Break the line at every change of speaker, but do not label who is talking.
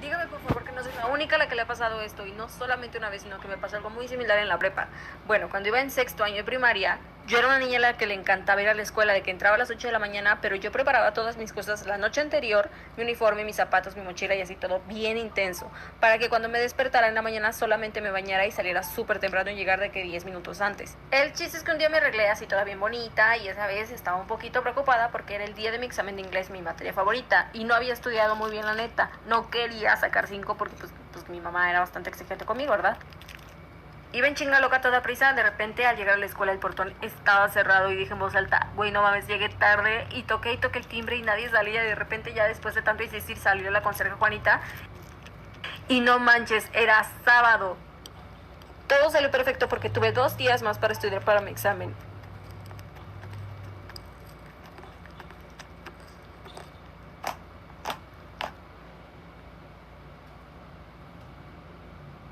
Dígame por favor que no soy la única a la que le ha pasado esto, y no solamente una vez, sino que me pasó algo muy similar en la prepa. Bueno, cuando iba en sexto año de primaria, yo era una niña a la que le encantaba ir a la escuela, de que entraba a las 8 de la mañana, pero yo preparaba todas mis cosas la noche anterior, mi uniforme, mis zapatos, mi mochila y así todo bien intenso, para que cuando me despertara en la mañana solamente me bañara y saliera súper temprano y llegar de que 10 minutos antes. El chiste es que un día me arreglé así toda bien bonita y esa vez estaba un poquito preocupada porque era el día de mi examen de inglés, mi materia favorita, y no había estudiado muy bien la neta. No quería sacar 5 porque pues mi mamá era bastante exigente conmigo, ¿verdad? Iba en chinga loca toda prisa, de repente al llegar a la escuela el portón estaba cerrado y dije en voz alta, güey, no mames, llegué tarde, y toqué el timbre y nadie salía, y de repente ya después de tanto insistir salió la conserje Juanita y no manches, era sábado. Todo salió perfecto porque tuve 2 días más para estudiar para mi examen.